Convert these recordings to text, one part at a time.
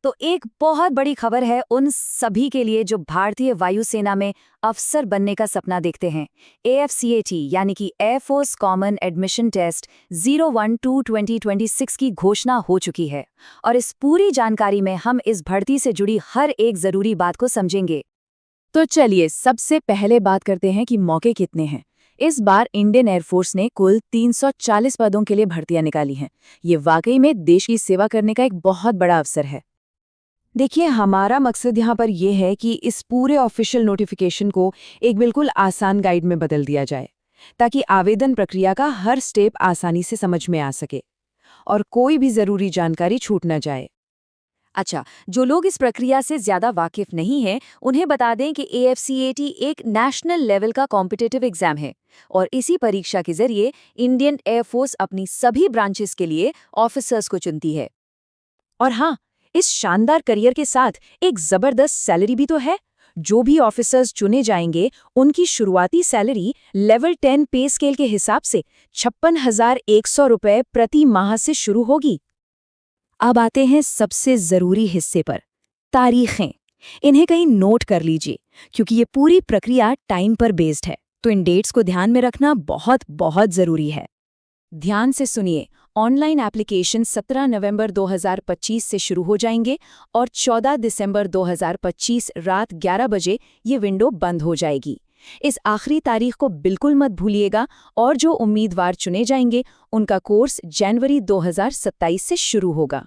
तो एक बहुत बड़ी खबर है उन सभी के लिए जो भारतीय वायुसेना में अफसर बनने का सपना देखते हैं। AFCAT यानी कि एयरफोर्स कॉमन एडमिशन टेस्ट 01/2/2026 की घोषणा हो चुकी है और इस पूरी जानकारी में हम इस भर्ती से जुड़ी हर एक जरूरी बात को समझेंगे। तो चलिए सबसे पहले बात करते हैं कि मौके कितने हैं। इस बार इंडियन एयरफोर्स ने कुल 340 पदों के लिए भर्तियां निकाली हैं। ये वाकई में देश की सेवा करने का एक बहुत बड़ा अवसर है। देखिए, हमारा मकसद यहाँ पर यह है कि इस पूरे ऑफिशियल नोटिफिकेशन को एक बिल्कुल आसान गाइड में बदल दिया जाए, ताकि आवेदन प्रक्रिया का हर स्टेप आसानी से समझ में आ सके और कोई भी ज़रूरी जानकारी छूट न जाए। अच्छा, जो लोग इस प्रक्रिया से ज्यादा वाकिफ नहीं हैं, उन्हें बता दें कि AFCAT एक नेशनल लेवल का कॉम्पिटिटिव एग्जाम है और इसी परीक्षा के जरिए इंडियन एयरफोर्स अपनी सभी ब्रांचेस के लिए ऑफिसर्स को चुनती है। और हाँ, इस शानदार करियर के साथ एक जबरदस्त सैलरी भी तो है। जो भी ऑफिसर्स चुने जाएंगे उनकी शुरुआती सैलरी लेवल 10 पे स्केल के हिसाब से 56,100 रुपए प्रति माह से शुरू होगी। अब आते हैं सबसे जरूरी हिस्से पर, तारीखें। इन्हें कहीं नोट कर लीजिए, क्योंकि ये पूरी प्रक्रिया टाइम पर बेस्ड है, तो इन डेट्स को ध्यान में रखना बहुत बहुत जरूरी है। ध्यान से सुनिए, ऑनलाइन एप्लीकेशन 17 नवंबर 2025 से शुरू हो जाएंगे और 14 दिसंबर 2025 रात 11 बजे ये विंडो बंद हो जाएगी। इस आखिरी तारीख को बिल्कुल मत भूलिएगा और जो उम्मीदवार चुने जाएंगे उनका कोर्स जनवरी 2027 से शुरू होगा।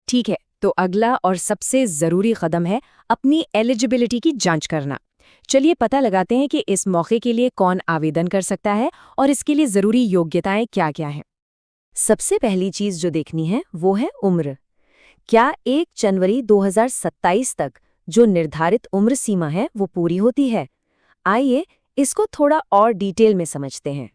ठीक है, तो अगला और सबसे ज़रूरी कदम है अपनी एलिजिबिलिटी की जांच करना। चलिए पता लगाते हैं कि इस मौके के लिए कौन आवेदन कर सकता है और इसके लिए ज़रूरी योग्यताएं क्या-क्या हैं। सबसे पहली चीज जो देखनी है वो है उम्र। क्या 1 जनवरी 2027 तक जो निर्धारित उम्र सीमा है वो पूरी होती है? आइए इसको थोड़ा और डिटेल में समझते हैं।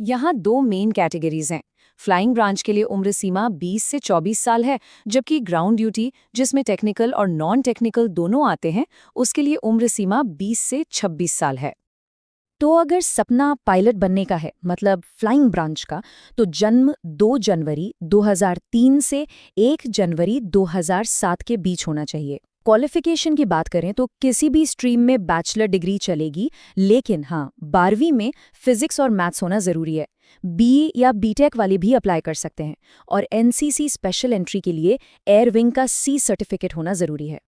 यहाँ दो मेन कैटेगरीज हैं। फ्लाइंग ब्रांच के लिए उम्र सीमा 20 से 24 साल है, जबकि ग्राउंड ड्यूटी, जिसमें टेक्निकल और नॉन टेक्निकल दोनों आते हैं, उसके लिए उम्र सीमा 20 से 26 साल है। तो अगर सपना पायलट बनने का है, मतलब फ्लाइंग ब्रांच का, तो जन्म 2 जनवरी 2003 से 1 जनवरी 2007 के बीच होना चाहिए। क्वालिफिकेशन की बात करें तो किसी भी स्ट्रीम में बैचलर डिग्री चलेगी, लेकिन हाँ, 12वीं में फिजिक्स और मैथ्स होना जरूरी है। BE या BTech वाले भी अप्लाई कर सकते हैं और NCC स्पेशल एंट्री के लिए एयर विंग का C सर्टिफिकेट होना जरूरी है।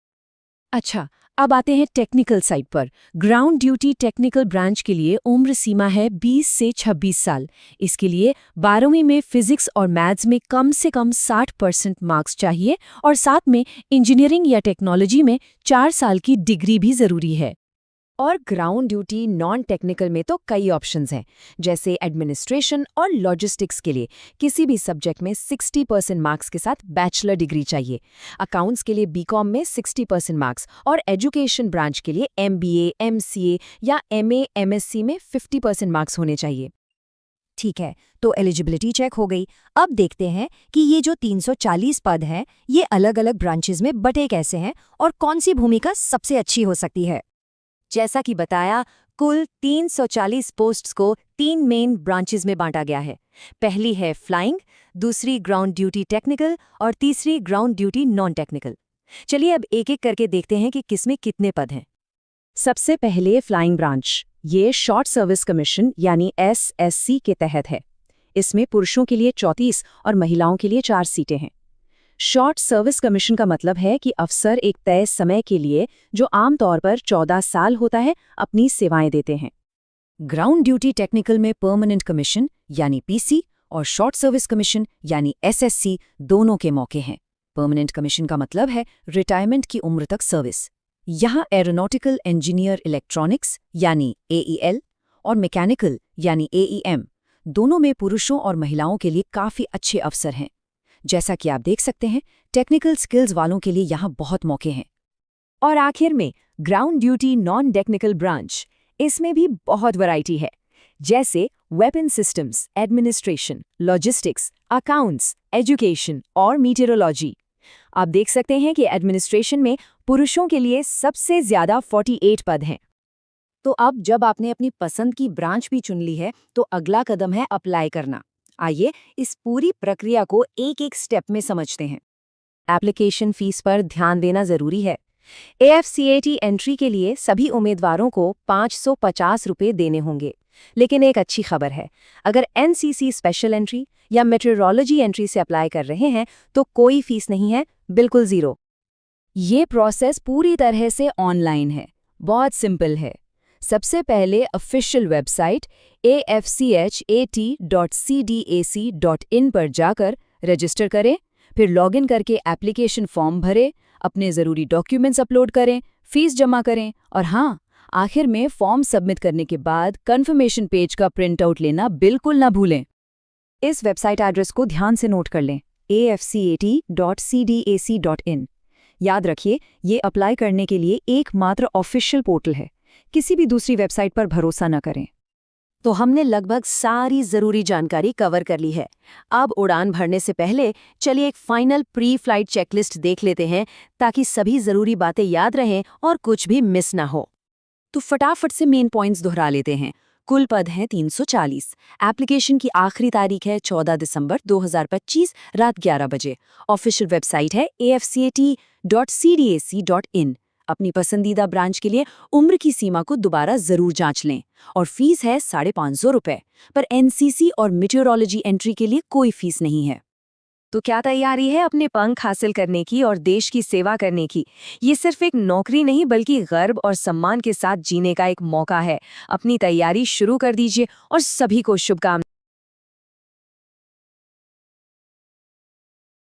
अच्छा, अब आते हैं टेक्निकल साइड पर। ग्राउंड ड्यूटी टेक्निकल ब्रांच के लिए उम्र सीमा है 20 से 26 साल। इसके लिए 12वीं में फिजिक्स और मैथ्स में कम से कम 60% मार्क्स चाहिए और साथ में इंजीनियरिंग या टेक्नोलॉजी में 4 साल की डिग्री भी जरूरी है। और ग्राउंड ड्यूटी नॉन टेक्निकल में तो कई ऑप्शंस हैं, जैसे एडमिनिस्ट्रेशन और लॉजिस्टिक्स के लिए किसी भी सब्जेक्ट में 60% मार्क्स के साथ बैचलर डिग्री चाहिए। अकाउंट्स के लिए बीकॉम में 60% मार्क्स और एजुकेशन ब्रांच के लिए MBA, MCA या MA, MSc में 50% मार्क्स होने चाहिए। ठीक है, तो एलिजिबिलिटी चेक हो गई। अब देखते हैं कि ये जो 340 पद हैं, ये अलग-अलग ब्रांचेस में बटे कैसे हैं और कौन सी भूमिका सबसे अच्छी हो सकती है। जैसा कि बताया, कुल 340 पोस्ट्स को 3 मेन ब्रांचेस में बांटा गया है। पहली है फ्लाइंग, दूसरी ग्राउंड ड्यूटी टेक्निकल और तीसरी ग्राउंड ड्यूटी नॉन टेक्निकल। चलिए अब एक-एक करके देखते हैं कि किसमें कितने पद हैं। सबसे पहले फ्लाइंग ब्रांच, ये शॉर्ट सर्विस कमीशन यानी SSC के तहत है। इसमें पुरुषों के लिए 34 और महिलाओं के लिए 4 सीटें हैं। शॉर्ट सर्विस कमीशन का मतलब है कि अफसर एक तय समय के लिए, जो आमतौर पर 14 साल होता है, अपनी सेवाएं देते हैं। ग्राउंड ड्यूटी टेक्निकल में परमानेंट कमीशन यानी PC और शॉर्ट सर्विस कमीशन यानी SSC दोनों के मौके हैं। परमानेंट कमीशन का मतलब है रिटायरमेंट की उम्र तक सर्विस। यहाँ एरोनॉटिकल इंजीनियर इलेक्ट्रॉनिक्स यानी AEL और मैकेनिकल यानी AEM दोनों में पुरुषों और महिलाओं के लिए काफ़ी अच्छे अवसर हैं। जैसा कि आप देख सकते हैं, टेक्निकल स्किल्स वालों के लिए यहाँ बहुत मौके हैं। और आखिर में ground duty non technical branch, इसमें भी बहुत वैरायटी है, जैसे weapon systems, administration, logistics, accounts, education और मीटेरोलॉजी। आप देख सकते हैं कि एडमिनिस्ट्रेशन में पुरुषों के लिए सबसे ज्यादा 48 पद हैं। तो अब जब आपने अपनी पसंद की ब्रांच भी चुन ली है, तो अगला कदम है अप्लाई करना। आइए इस पूरी प्रक्रिया को एक-एक स्टेप में समझते हैं। एप्लीकेशन फीस पर ध्यान देना जरूरी है। AFCAT एंट्री के लिए सभी उम्मीदवारों को 550 रुपये देने होंगे। लेकिन एक अच्छी खबर है, अगर NCC स्पेशल एंट्री या मेट्रोलॉजी एंट्री से अप्लाई कर रहे हैं तो कोई फीस नहीं है, बिल्कुल ज़ीरो। ये प्रोसेस पूरी तरह से ऑनलाइन है, बहुत सिंपल है। सबसे पहले ऑफिशियल वेबसाइट afchat.cdac.in पर जाकर रजिस्टर करें, फिर लॉगिन करके एप्लीकेशन फॉर्म भरें, अपने ज़रूरी डॉक्यूमेंट्स अपलोड करें, फीस जमा करें और हाँ, आखिर में फॉर्म सबमिट करने के बाद कंफर्मेशन पेज का प्रिंट आउट लेना बिल्कुल ना भूलें। इस वेबसाइट एड्रेस को ध्यान से नोट कर लें, afcat.cdac.in। याद रखिए, ये अप्लाई करने के लिए एकमात्र ऑफिशियल पोर्टल है, किसी भी दूसरी वेबसाइट पर भरोसा न करें। तो हमने लगभग सारी ज़रूरी जानकारी कवर कर ली है। अब उड़ान भरने से पहले चलिए एक फाइनल प्री फ्लाइट चेकलिस्ट देख लेते हैं, ताकि सभी ज़रूरी बातें याद रहें और कुछ भी मिस ना हो। तो फटाफट से मेन पॉइंट्स दोहरा लेते हैं। कुल पद हैं 340। एप्लीकेशन की आखिरी तारीख है 14 दिसंबर 2025 रात 11 बजे। ऑफिशियल वेबसाइट है afcat.cdac.in। अपनी पसंदीदा ब्रांच के लिए उम्र की सीमा को दोबारा जरूर जांच लें। और फीस है 550 रुपये, पर NCC और मीटियोरोलॉजी एंट्री के लिए कोई फीस नहीं है। तो क्या तैयारी है अपने पंख हासिल करने की और देश की सेवा करने की? ये सिर्फ एक नौकरी नहीं, बल्कि गर्व और सम्मान के साथ जीने का एक मौका है। अपनी तैयारी शुरू कर दीजिए और सभी को शुभकामनाएं।